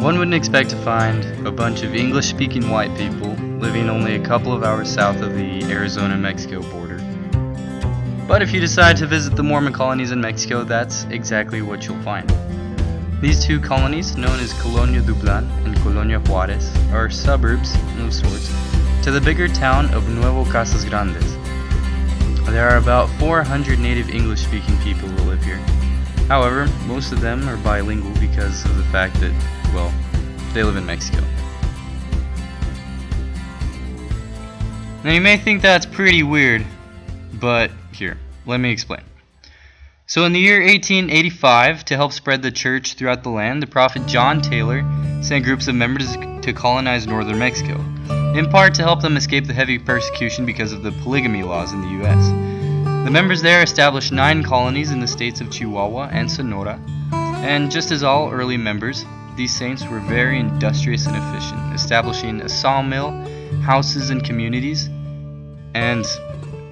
One wouldn't expect to find a bunch of English-speaking white people living only a couple of hours south of the Arizona-Mexico border. But if you decide to visit the Mormon colonies in Mexico, that's exactly what you'll find. These two colonies, known as Colonia Dublan and Colonia Juarez, are suburbs, of sorts, to the bigger town of Nuevo Casas Grandes. There are about 400 native English-speaking people who live here. However, most of them are bilingual because of the fact that, well, they live in Mexico. Now you may think that's pretty weird, but here, let me explain. So in the year 1885, to help spread the church throughout the land, the prophet John Taylor sent groups of members to colonize northern Mexico, in part to help them escape the heavy persecution because of the polygamy laws in the U.S. The members there established 9 colonies in the states of Chihuahua and Sonora, and just as all early members, these saints were very industrious and efficient, establishing a sawmill, houses, and communities, and,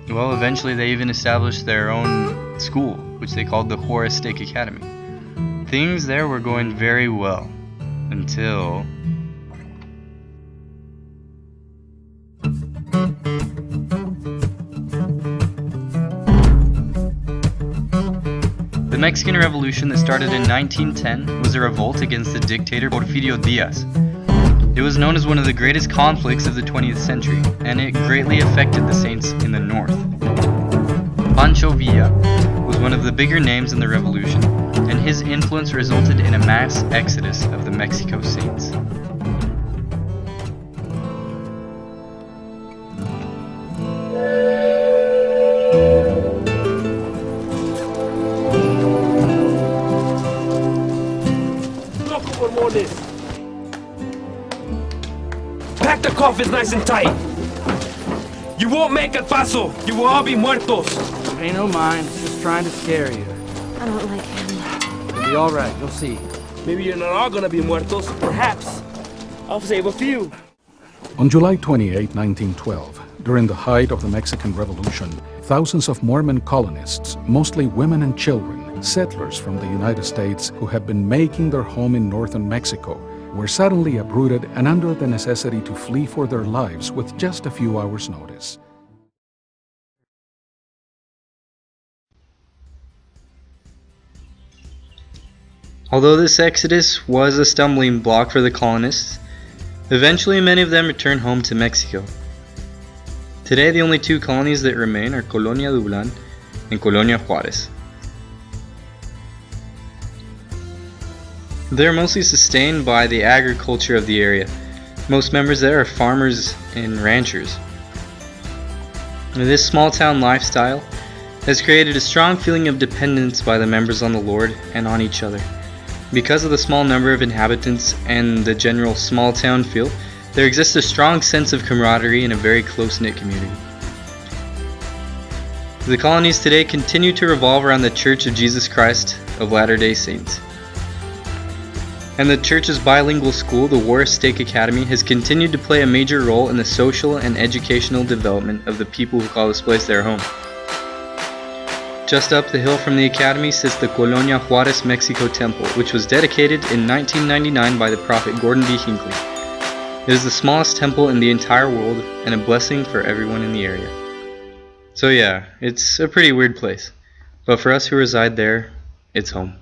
well, eventually they even established their own school, which they called the Juarez Stake Academy. Things there were going very well, until... The Mexican Revolution that started in 1910 was a revolt against the dictator Porfirio Diaz. It was known as one of the greatest conflicts of the 20th century, and it greatly affected the saints in the north. Pancho Villa was one of the bigger names in the revolution, and his influence resulted in a mass exodus of the Mexico saints. Pack the coffins nice and tight. You won't make El Paso. You will all be muertos. Pay no mind. Just trying to scare you. I don't like him. You'll be all right. You'll see. Maybe you're not all gonna be muertos. Perhaps I'll save a few. On July 28, 1912, during the height of the Mexican Revolution, thousands of Mormon colonists, mostly women and children, settlers from the United States who had been making their home in northern Mexico, were suddenly uprooted and under the necessity to flee for their lives with just a few hours' notice. Although this exodus was a stumbling block for the colonists, eventually many of them returned home to Mexico. Today the only 2 colonies that remain are Colonia Dublan and Colonia Juarez. They're mostly sustained by the agriculture of the area. Most members there are farmers and ranchers. And this small town lifestyle has created a strong feeling of dependence by the members on the Lord and on each other. Because of the small number of inhabitants and the general small town feel, there exists a strong sense of camaraderie in a very close-knit community. The colonies today continue to revolve around the Church of Jesus Christ of Latter-day Saints. And the church's bilingual school, the Juarez Stake Academy, has continued to play a major role in the social and educational development of the people who call this place their home. Just up the hill from the academy sits the Colonia Juarez Mexico Temple, which was dedicated in 1999 by the prophet Gordon B. Hinckley. It is the smallest temple in the entire world and a blessing for everyone in the area. So yeah, it's a pretty weird place, but for us who reside there, it's home.